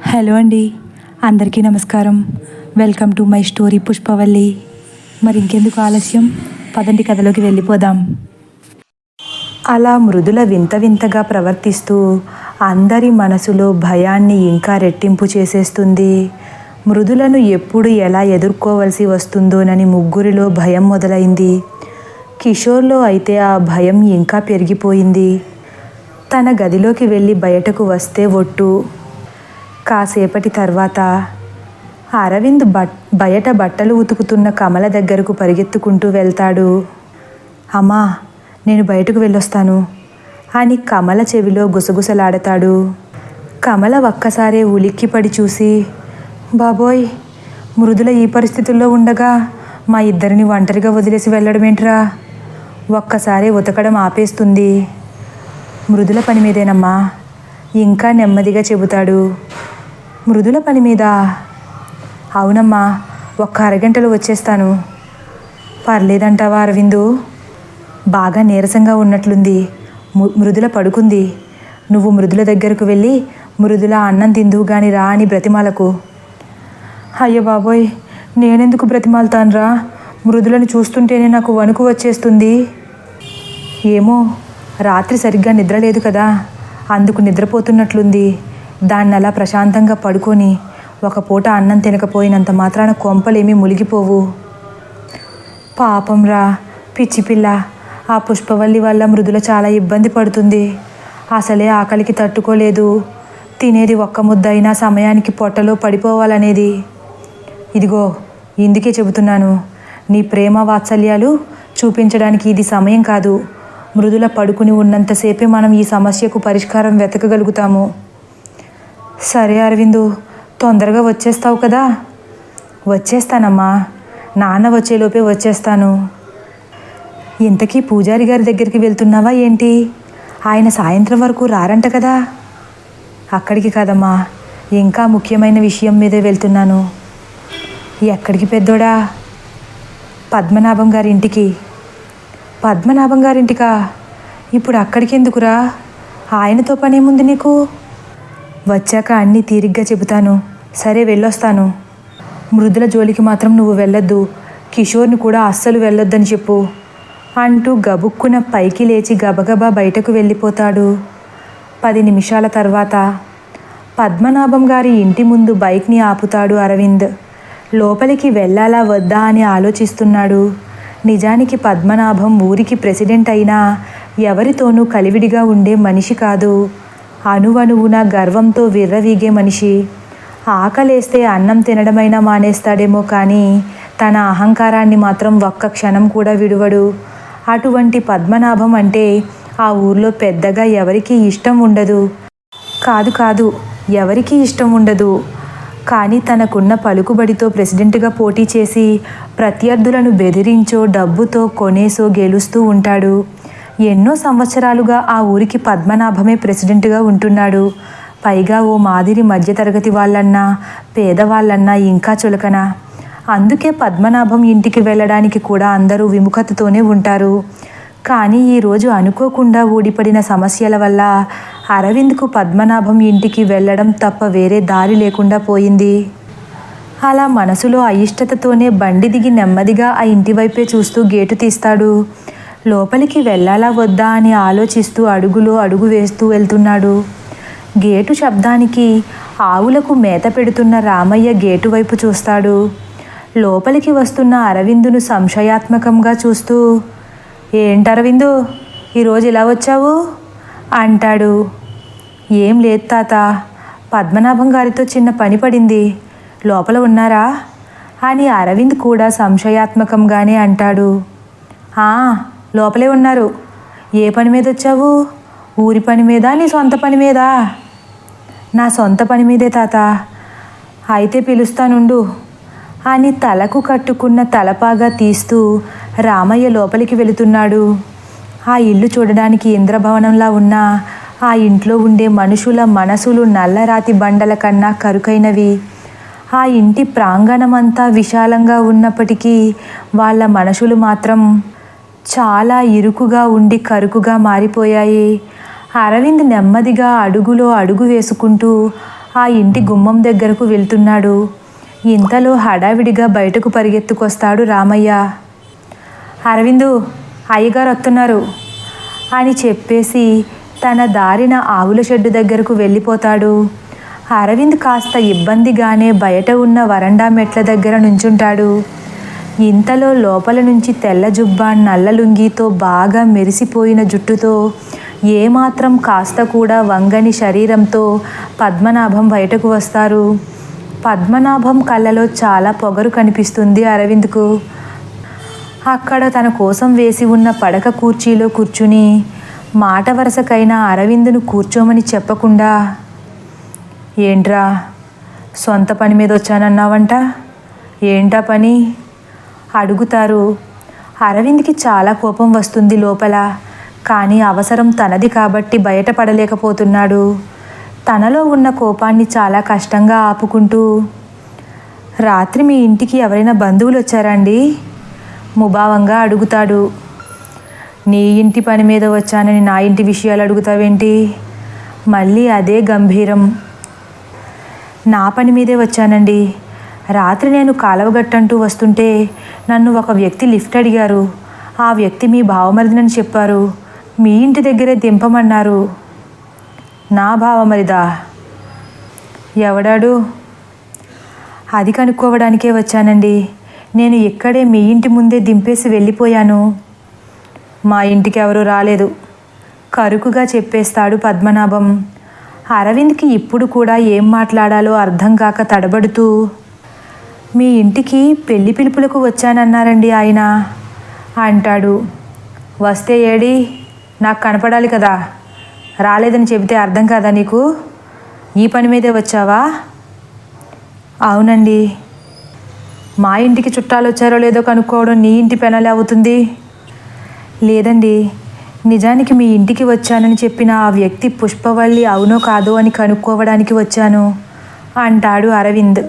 Hello అండి, అందరికీ నమస్కారం. Welcome to my story Pushpavalli. మరి ఇంకెందుకు ఆలస్యం, పదండి కథలోకి వెళ్ళిపోదాం. అలా మృదుల వింత వింతగా ప్రవర్తిస్తూ అందరి మనసులో భయాన్ని ఇంకా రెట్టింపు చేసేస్తుంది. మృదులను ఎప్పుడు ఎలా ఎదుర్కోవలసి వస్తుందోనని ముగ్గురిలో భయం మొదలైంది. కిషోర్లో అయితే ఆ భయం ఇంకా పెరిగిపోయింది. తన గదిలోకి వెళ్ళి బయటకు వస్తే ఒట్టు. కాసేపటి తర్వాత అరవింద్ బయట బట్టలు ఉతుకుతున్న కమల దగ్గరకు పరిగెత్తుకుంటూ వెళ్తాడు. అమ్మా, నేను బయటకు వెళ్ళొస్తాను అని కమల చెవిలో గుసగుసలాడతాడు. కమల ఒక్కసారే ఉలిక్కిపడి చూసి, బాబోయ్, మృదుల ఈ పరిస్థితుల్లో ఉండగా మా ఇద్దరిని ఒంటరిగా వదిలేసి వెళ్ళడమేంట్రా? ఒక్కసారి ఉతకడం ఆపేస్తుంది. మృదుల పని మీదేనమ్మా, ఇంకా నెమ్మదిగా చెబుతాడు. మృదుల పని మీద? అవునమ్మా, ఒక్క అరగంటలో వచ్చేస్తాను. పర్లేదంటావా అరవిందు? బాగా నీరసంగా ఉన్నట్లుంది. మృదుల పడుకుంది. నువ్వు మృదుల దగ్గరకు వెళ్ళి మృదుల అన్నం తిందువు గాని రా అని బ్రతిమాలకు. అయ్య బాబోయ్, నేనెందుకు బ్రతిమాలుతానురా? మృదులను చూస్తుంటేనే నాకు వణుకు వచ్చేస్తుంది. ఏమో, రాత్రి సరిగ్గా నిద్రలేదు కదా, అందుకు నిద్రపోతున్నట్లుంది. దాన్ని అలా ప్రశాంతంగా పడుకొని ఒక పూట అన్నం తినకపోయినంత మాత్రాన కొంపలేమీ మునిగిపోవు. పాపంరా, పిచ్చిపిల్ల. ఆ పుష్పవల్లి వల్ల మృదుల చాలా ఇబ్బంది పడుతుంది. అసలే ఆకలికి తట్టుకోలేదు. తినేది ఒక్క ముద్దైనా సమయానికి పొట్టలో పడిపోవాలనేది. ఇదిగో, ఇందుకే చెబుతున్నాను, నీ ప్రేమ వాత్సల్యాలు చూపించడానికి ఇది సమయం కాదు. మృదుల పడుకుని ఉన్నంతసేపే మనం ఈ సమస్యకు పరిష్కారం వెతకగలుగుతాము. సరే అరవిందు, తొందరగా వచ్చేస్తావు కదా? వచ్చేస్తానమ్మా, నాన్న వచ్చేలోపే వచ్చేస్తాను. ఇంతకీ పూజారి గారి దగ్గరికి వెళ్తున్నావా ఏంటి? ఆయన సాయంత్రం వరకు రారంట కదా? అక్కడికి కాదమ్మా, ఇంకా ముఖ్యమైన విషయం మీదే వెళ్తున్నాను. ఎక్కడికి పెద్దోడా? పద్మనాభం గారింటికి. పద్మనాభం గారింటికా? ఇప్పుడు అక్కడికి ఎందుకురా? ఆయనతో పనేముంది నీకు? వచ్చాక అన్నీ తీరిగ్గా చెబుతాను. సరే, వెళ్ళొస్తాను. మృదుల జోలికి మాత్రం నువ్వు వెళ్ళొద్దు. కిషోర్ని కూడా అస్సలు వెళ్ళొద్దని చెప్పు అంటూ గబుక్కున పైకి లేచి గబగబా బయటకు వెళ్ళిపోతాడు. 10 నిమిషాల తర్వాత పద్మనాభం గారి ఇంటి ముందు బైక్ని ఆపుతాడు అరవింద్. లోపలికి వెళ్ళాలా వద్దా అని ఆలోచిస్తున్నాడు. నిజానికి పద్మనాభం ఊరికి ప్రెసిడెంట్ అయినా ఎవరితోనూ కలివిడిగా ఉండే మనిషి కాదు. అణువణువున గర్వంతో విర్రవీగే మనిషి. ఆకలేస్తే అన్నం తినడమైనా మానేస్తాడేమో కానీ తన అహంకారాన్ని మాత్రం ఒక్క క్షణం కూడా విడువడు. అటువంటి పద్మనాభం అంటే ఆ ఊర్లో పెద్దగా ఎవరికీ ఇష్టం ఉండదు. కాదు, ఎవరికీ ఇష్టం ఉండదు. కానీ తనకున్న పలుకుబడితో ప్రెసిడెంట్గా పోటీ చేసి ప్రత్యర్థులను బెదిరించో డబ్బుతో కొనేసో గెలుస్తూ ఉంటాడు. ఎన్నో సంవత్సరాలుగా ఆ ఊరికి పద్మనాభమే ప్రెసిడెంట్గా ఉంటున్నాడు. పైగా ఓ మాదిరి మధ్యతరగతి వాళ్ళన్నా పేదవాళ్ళన్నా ఇంకా చులకన. అందుకే పద్మనాభం ఇంటికి వెళ్ళడానికి కూడా అందరూ విముఖతతోనే ఉంటారు. కానీ ఈరోజు అనుకోకుండా ఊడిపడిన సమస్యల వల్ల అరవింద్కు పద్మనాభం ఇంటికి వెళ్ళడం తప్ప వేరే దారి లేకుండా పోయింది. అలా మనసులో అయిష్టతతోనే బండి దిగి నెమ్మదిగా ఆ ఇంటి వైపే చూస్తూ గేటు తీస్తాడు. లోపలికి వెళ్ళాలా వద్దా అని ఆలోచిస్తూ అడుగులో అడుగు వేస్తూ వెళ్తున్నాడు. గేటు శబ్దానికి ఆవులకు మేత పెడుతున్న రామయ్య గేటు వైపు చూస్తాడు. లోపలికి వస్తున్న అరవిందును సంశయాత్మకంగా చూస్తూ, ఏంటరవిందు, ఈరోజు ఇలా వచ్చావు అంటాడు. ఏం లేదు తాత, పద్మనాభం గారితో చిన్న పని పడింది. లోపల ఉన్నారా అని అరవింద్ కూడా సంశయాత్మకంగానే అంటాడు. లోపలే ఉన్నారు. ఏ పని మీద వచ్చావు? ఊరి పని మీద, నీ సొంత పని మీద? నా సొంత పని మీదే తాత. అయితే పిలుస్తానుండు అని తలకు కట్టుకున్న తలపాగా తీస్తూ రామయ్య లోపలికి వెళుతున్నాడు. ఆ ఇల్లు చూడడానికి ఇంద్రభవనంలా ఉన్న ఆ ఇంట్లో ఉండే మనుషుల మనసులు నల్లరాతి బండల కన్నా కరుకైనవి. ఆ ఇంటి ప్రాంగణమంతా విశాలంగా ఉన్నప్పటికీ వాళ్ళ మనసులు మాత్రం చాలా ఇరుకుగా ఉండి కరుకుగా మారిపోయాయి. అరవింద్ నెమ్మదిగా అడుగులో అడుగు వేసుకుంటూ ఆ ఇంటి గుమ్మం దగ్గరకు వెళ్తున్నాడు. ఇంతలో హడావిడిగా బయటకు పరిగెత్తుకొస్తాడు రామయ్య. అరవిందు, అయ్యగారు వస్తున్నారు అని చెప్పేసి తన దారిన ఆవుల షెడ్డు దగ్గరకు వెళ్ళిపోతాడు. అరవింద్ కాస్త ఇబ్బందిగానే బయట ఉన్న వరండా మెట్ల దగ్గర నుంచుంటాడు. ఇంతలో లోపల నుంచి తెల్ల జుబ్బా, నల్ల లుంగీతో బాగా మెరిసిపోయిన జుట్టుతో, ఏమాత్రం కాస్త కూడా వంగని శరీరంతో పద్మనాభం బయటకు వస్తారు. పద్మనాభం కళ్ళలో చాలా పొగరు కనిపిస్తుంది అరవింద్కు. అక్కడ తన కోసం వేసి ఉన్న పడక కుర్చీలో కూర్చుని మాట వరుసకైనా అరవిందును కూర్చోమని చెప్పకుండా, ఏంట్రా సొంత పని మీద వచ్చానన్నావంట, ఏంటా పని అడుగుతారు. అరవింద్కి చాలా కోపం వస్తుంది లోపల. కానీ అవసరం తనది కాబట్టి బయటపడలేకపోతున్నాడు. తనలో ఉన్న కోపాన్ని చాలా కష్టంగా ఆపుకుంటూ, రాత్రి మీ ఇంటికి ఎవరైనా బంధువులు వచ్చారండి ముభావంగా అడుగుతాడు. నీ ఇంటి పని మీద వచ్చానని నా ఇంటి విషయాలు అడుగుతావేంటి? మళ్ళీ అదే గంభీరం. నా పని మీదే వచ్చానండి. రాత్రి నేను కాలవగట్టంటూ వస్తుంటే నన్ను ఒక వ్యక్తి లిఫ్ట్ అడిగారు. ఆ వ్యక్తి మీ బావమరిదినని చెప్పారు. మీ ఇంటి దగ్గరే దింపమన్నారు. నా బావమరిదా? ఎవడాడు? అది కనుక్కోవడానికే వచ్చానండి. నేను ఇక్కడే మీ ఇంటి ముందే దింపేసి వెళ్ళిపోయాను. మా ఇంటికి ఎవరూ రాలేదు కరుకుగా చెప్పేస్తాడు పద్మనాభం. అరవింద్కి ఇప్పుడు కూడా ఏం మాట్లాడాలో అర్థం కాక తడబడుతూ, మీ ఇంటికి పెళ్లి పిలుపులకు వచ్చానన్నారండి ఆయన అంటాడు. వస్తే ఏడి? నాకు కనపడాలి కదా. రాలేదని చెబితే అర్థం కాదా నీకు? ఈ పని మీదే వచ్చావా? అవునండి. మా ఇంటికి చుట్టాలు వచ్చారో లేదో కనుక్కోవడం నీ ఇంటి పెనాలి అవుతుంది. లేదండి, నిజానికి మీ ఇంటికి వచ్చానని చెప్పిన ఆ వ్యక్తి పుష్పవల్లి అవునో కాదో అని కనుక్కోవడానికి వచ్చాను అంటాడు అరవింద్.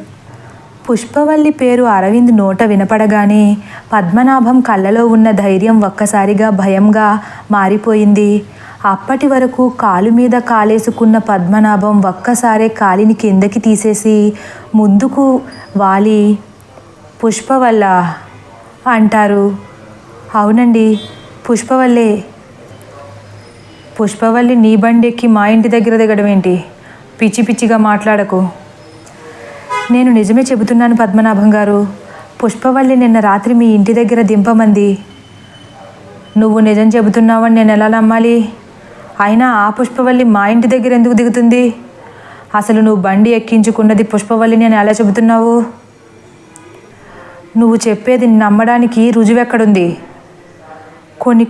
పుష్పవల్లి పేరు అరవింద్ నోట వినపడగానే పద్మనాభం కళ్ళలో ఉన్న ధైర్యం ఒక్కసారిగా భయంగా మారిపోయింది. అప్పటి వరకు కాలు మీద కాలేసుకున్న పద్మనాభం ఒక్కసారే కాలిని కిందకి తీసేసి ముందుకు వాలి, పుష్పవల్ల అంటారు. అవునండి, పుష్పవల్లే. పుష్పవల్లి నీ బండి ఎక్కి మా ఇంటి దగ్గర దిగడం ఏంటి? పిచ్చి పిచ్చిగా మాట్లాడకు. నేను నిజమే చెబుతున్నాను పద్మనాభం గారు. పుష్పవల్లి నిన్న రాత్రి మీ ఇంటి దగ్గర దింపమంది. నువ్వు నిజం చెబుతున్నావని నేను ఎలా నమ్మాలి? అయినా ఆ పుష్పవల్లి మా ఇంటి దగ్గర ఎందుకు దిగుతుంది? అసలు నువ్వు బండి ఎక్కించుకున్నది పుష్పవల్లి నేను ఎలా చెబుతున్నావు? నువ్వు చెప్పేది నమ్మడానికి రుజువెక్కడుంది?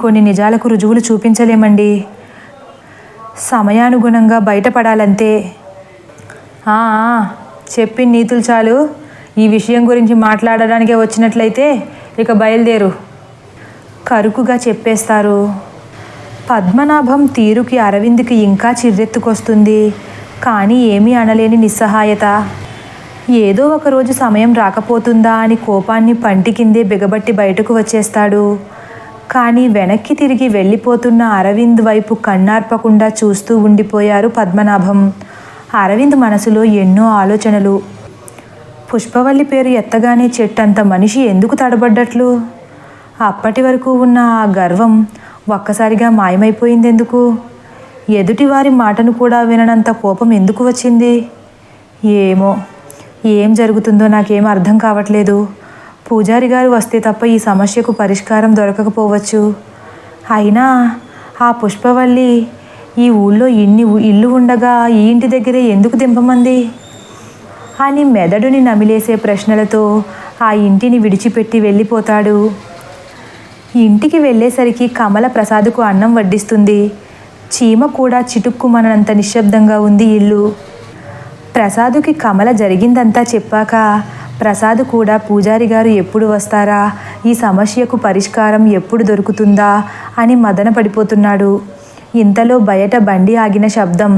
కొన్ని నిజాలకు రుజువులు చూపించలేమండి. సమయానుగుణంగా బయటపడాలంతే. చెప్పి నీతులు చాలు. ఈ విషయం గురించి మాట్లాడడానికే వచ్చినట్లయితే ఇక బయలుదేరు కరుకుగా చెప్పేస్తారు. పద్మనాభం తీరుకి అరవింద్కి ఇంకా చిర్రెత్తుకొస్తుంది. కానీ ఏమీ అనలేని నిస్సహాయత. ఏదో ఒకరోజు సమయం రాకపోతుందా అని కోపాన్ని పంటి కిందే బిగబట్టి బయటకు వచ్చేస్తాడు. కానీ వెనక్కి తిరిగి వెళ్ళిపోతున్న అరవింద్ వైపు కన్నార్పకుండా చూస్తూ ఉండిపోయారు పద్మనాభం. అరవింద్ మనసులో ఎన్నో ఆలోచనలు. పుష్పవల్లి పేరు ఎత్తగానే చెట్టంత మనిషి ఎందుకు తడబడ్డట్లు? అప్పటి వరకు ఉన్న ఆ గర్వం ఒక్కసారిగా మాయమైపోయిందెందుకు? ఎదుటివారి మాటను కూడా విననంత కోపం ఎందుకు వచ్చింది? ఏమో, ఏం జరుగుతుందో నాకేం అర్థం కావట్లేదు. పూజారి గారు వస్తే తప్ప ఈ సమస్యకు పరిష్కారం దొరకకపోవచ్చు. అయినా ఆ పుష్పవల్లి ఈ ఊళ్ళో ఇల్లు ఉండగా ఈ ఇంటి దగ్గరే ఎందుకు దింపమంది అని మెదడుని నమిలేసే ప్రశ్నలతో ఆ ఇంటిని విడిచిపెట్టి వెళ్ళిపోతాడు. ఇంటికి వెళ్ళేసరికి కమల ప్రసాద్కు అన్నం వడ్డిస్తుంది. చీమ కూడా చిటుక్కుమనంత నిశ్శబ్దంగా ఉంది ఇల్లు. ప్రసాదుకి కమల జరిగిందంతా చెప్పాక ప్రసాద్ కూడా పూజారి గారు ఎప్పుడు వస్తారా, ఈ సమస్యకు పరిష్కారం ఎప్పుడు దొరుకుతుందా అని మదన పడిపోతున్నాడు. ఇంతలో బయట బండి ఆగిన శబ్దం.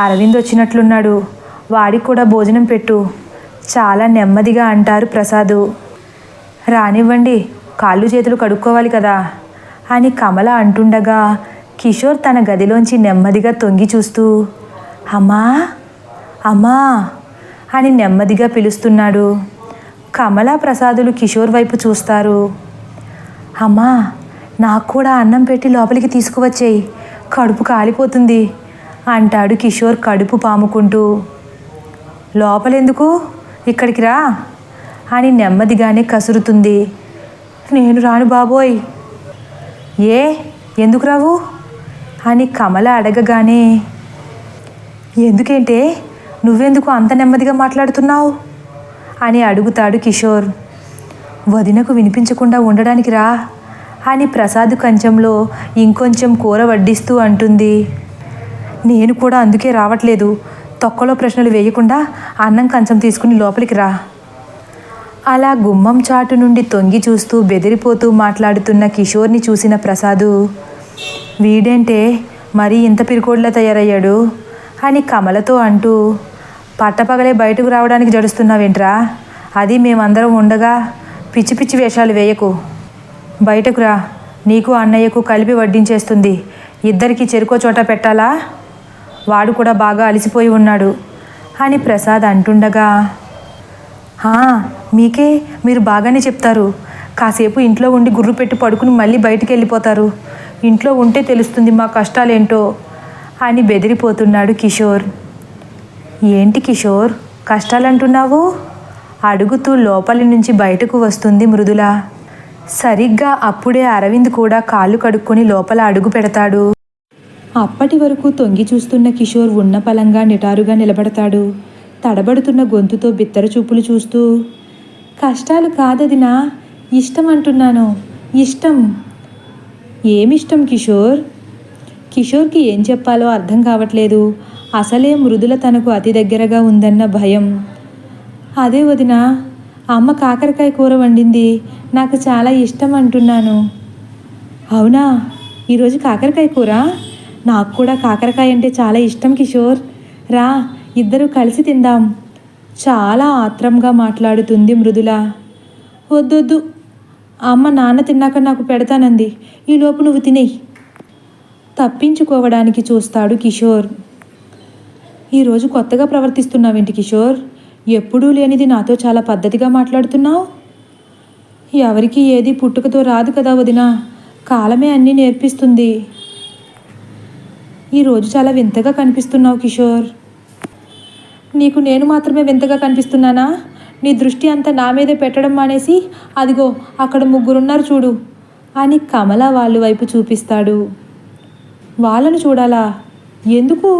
అరవింద్ వచ్చినట్లున్నాడు, వాడికి కూడా భోజనం పెట్టు చాలా నెమ్మదిగా అంటారు ప్రసాదు. రానివ్వండి, కాళ్ళు చేతులు కడుక్కోవాలి కదా అని కమల అంటుండగా కిషోర్ తన గదిలోంచి నెమ్మదిగా తొంగి చూస్తూ, అమ్మా అమ్మా అని నెమ్మదిగా పిలుస్తున్నాడు. కమలా, ప్రసాదులు కిషోర్ వైపు చూస్తారు. అమ్మా, నాకు కూడా అన్నం పెట్టి లోపలికి తీసుకువచ్చేయి, కడుపు కాలిపోతుంది అంటాడు కిషోర్ కడుపు పాముకుంటూ. లోపలెందుకు, ఇక్కడికి రా అని నెమ్మదిగానే కసురుతుంది. నేను రాను బాబోయ్. ఏ, ఎందుకు రావు అని కమల అడగగానే, ఎందుకంటే నువ్వెందుకు అంత నెమ్మదిగా మాట్లాడుతున్నావు అని అడుగుతాడు కిషోర్. వదినకు వినిపించకుండా ఉండడానికి రా అని ప్రసాద్ కంచంలో ఇంకొంచెం కూర వడ్డిస్తూ అంటుంది. నేను కూడా అందుకే రావట్లేదు. తొక్కలో ప్రశ్నలు వేయకుండా అన్నం కంచం తీసుకుని లోపలికి రా. అలా గుమ్మం చాటు నుండి తొంగి చూస్తూ బెదిరిపోతూ మాట్లాడుతున్న కిషోర్ని చూసిన ప్రసాదు, వీడేంటే మరీ ఇంత పిరికోడ్లా తయారయ్యాడు అని కమలతో అంటూ, పట్టపగలే బయటకు రావడానికి జడుస్తున్నావేంట్రా, అది మేమందరం ఉండగా పిచ్చి పిచ్చి వేషాలు వేయకు, బయటకు రా, నీకు అన్నయ్యకు కలిపి వడ్డించేస్తుంది, ఇద్దరికి చెరుకో చోట పెట్టాలా, వాడు కూడా బాగా అలసిపోయి ఉన్నాడు అని ప్రసాద్ అంటుండగా, మీకే, మీరు బాగానే చెప్తారు, కాసేపు ఇంట్లో ఉండి గుర్రు పెట్టి పడుకుని మళ్ళీ బయటికి వెళ్ళిపోతారు, ఇంట్లో ఉంటే తెలుస్తుంది మా కష్టాలేంటో అని బెదిరిపోతున్నాడు కిషోర్. ఏంటి కిషోర్, కష్టాలంటున్నావు అడుగుతూ లోపలి నుంచి బయటకు వస్తుంది మృదుల. సరిగ్గా అప్పుడే అరవింద్ కూడా కాళ్ళు కడుక్కొని లోపల అడుగు పెడతాడు. అప్పటి వరకు తొంగి చూస్తున్న కిషోర్ ఉన్న పలంగా నిటారుగా నిలబడతాడు. తడబడుతున్న గొంతుతో బిత్తర చూపులు చూస్తూ, కష్టాలు కాదదినా, ఇష్టం అంటున్నాను, ఇష్టం. ఏమిష్టం కిషోర్? కిషోర్కి ఏం చెప్పాలో అర్థం కావట్లేదు. అసలే మృదుల తనకు అతి దగ్గరగా ఉందన్న భయం. అదే వదిన, అమ్మ కాకరకాయ కూర వండింది, నాకు చాలా ఇష్టం అంటున్నాను. అవునా, ఈరోజు కాకరకాయ కూర? నాకు కూడా కాకరకాయ అంటే చాలా ఇష్టం కిషోర్, రా ఇద్దరూ కలిసి తిందాం చాలా ఆత్రంగా మాట్లాడుతుంది మృదుల. వద్దొద్దు, అమ్మ నాన్న తిన్నాక నాకు పెడతానంది, ఈలోపు నువ్వు తినేయి తప్పించుకోవడానికి చూస్తాడు కిషోర్. ఈరోజు కొత్తగా ప్రవర్తిస్తున్నావేంటి కిషోర్? ఎప్పుడూ లేనిది నాతో చాలా పద్ధతిగా మాట్లాడుతున్నావు. ఎవరికి ఏది పుట్టుకతో రాదు కదా వదినా, కాలమే అన్నీ నేర్పిస్తుంది. ఈరోజు చాలా వింతగా కనిపిస్తున్నావు కిషోర్. నీకు నేను మాత్రమే వింతగా కనిపిస్తున్నానా? నీ దృష్టి అంతా నా మీదే పెట్టడం మానేసి అదిగో అక్కడ ముగ్గురున్నారు చూడు అని కమల వాళ్ళ వైపు చూపిస్తాడు. వాళ్ళను చూడాలా? ఎందుకు?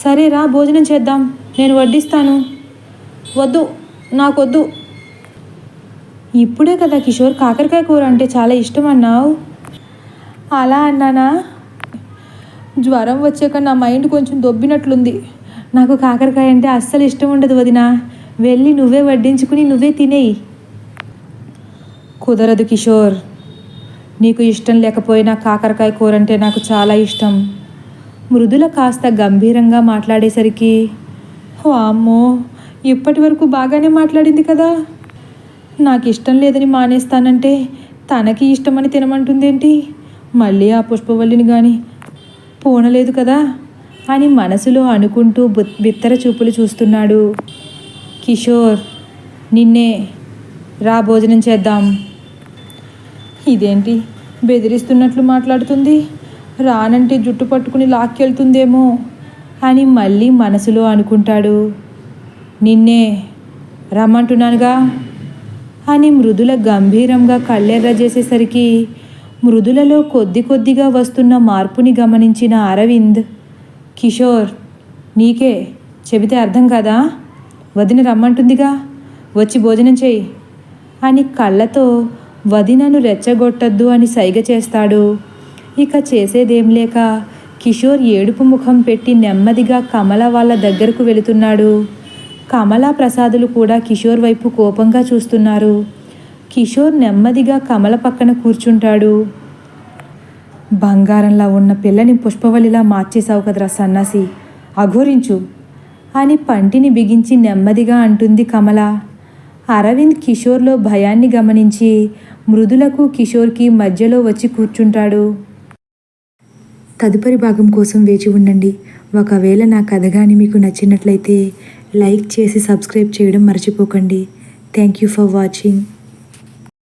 సరే రా, భోజనం చేద్దాం, నేను వడ్డిస్తాను. వద్దు, నాకొద్దు. ఇప్పుడే కదా కిషోర్ కాకరకాయ కూర అంటే చాలా ఇష్టం అన్నావు. అలా అన్నానా? జ్వరం వచ్చాక నా మైండ్ కొంచెం దొబ్బినట్లుంది. నాకు కాకరకాయ అంటే అస్సలు ఇష్టం ఉండదు వదినా, వెళ్ళి నువ్వే వడ్డించుకుని నువ్వే తినేయి. కుదరదు కిషోర్, నీకు ఇష్టం లేకపోయినా కాకరకాయ కూర అంటే నాకు చాలా ఇష్టం. మృదుల కాస్త గంభీరంగా మాట్లాడేసరికి, అమ్మో, ఇప్పటి వరకు బాగానే మాట్లాడింది కదా, నాకు ఇష్టం లేదని మానేస్తానంటే తనకి ఇష్టమని తినమంటుందేంటి, మళ్ళీ ఆ పుష్పవల్లిని కానీ పోనలేదు కదా అని మనసులో అనుకుంటూ బిత్తర చూపులు చూస్తున్నాడు. కిషోర్, నిన్నే, రా భోజనం చేద్దాం. ఇదేంటి బెదిరిస్తున్నట్లు మాట్లాడుతుంది, రానంటే జుట్టు పట్టుకుని లాక్కెళ్తుందేమో అని మళ్ళీ మనసులో అనుకుంటాడు. నిన్నే రమ్మంటున్నానుగా అని మృదుల గంభీరంగా కళ్ళెర్ర చేసేసరికి మృదులలో కొద్ది కొద్దిగా వస్తున్న మార్పుని గమనించిన అరవింద్, కిషోర్, నీకే చెబితే అర్థం కాదా, వదిన రమ్మంటుందిగా, వచ్చి భోజనం చేయి అని కళ్ళతో వదినను రెచ్చగొట్టద్దు అని సైగ చేస్తాడు. ఇక చేసేదేం లేక కిషోర్ ఏడుపు ముఖం పెట్టి నెమ్మదిగా కమల వాళ్ళ దగ్గరకు వెళుతున్నాడు. కమలా, ప్రసాదులు కూడా కిషోర్ వైపు కోపంగా చూస్తున్నారు. కిషోర్ నెమ్మదిగా కమల పక్కన కూర్చుంటాడు. బంగారంలా ఉన్న పిల్లని పుష్పవల్లిలా మార్చేశావు కదరా సన్నాసి, అఘోరించు అని పంటిని బిగించి నెమ్మదిగా అంటుంది కమల. అరవింద్ కిషోర్లో భయాన్ని గమనించి మృదులకు కిషోర్కి మధ్యలో వచ్చి కూర్చుంటాడు. తదుపరి భాగం కోసం వేచి ఉండండి. ఒకవేళ నా కథ కానీ మీకు నచ్చినట్లయితే లైక్ చేసి సబ్స్క్రైబ్ చేయడం మర్చిపోకండి. Thank you for watching.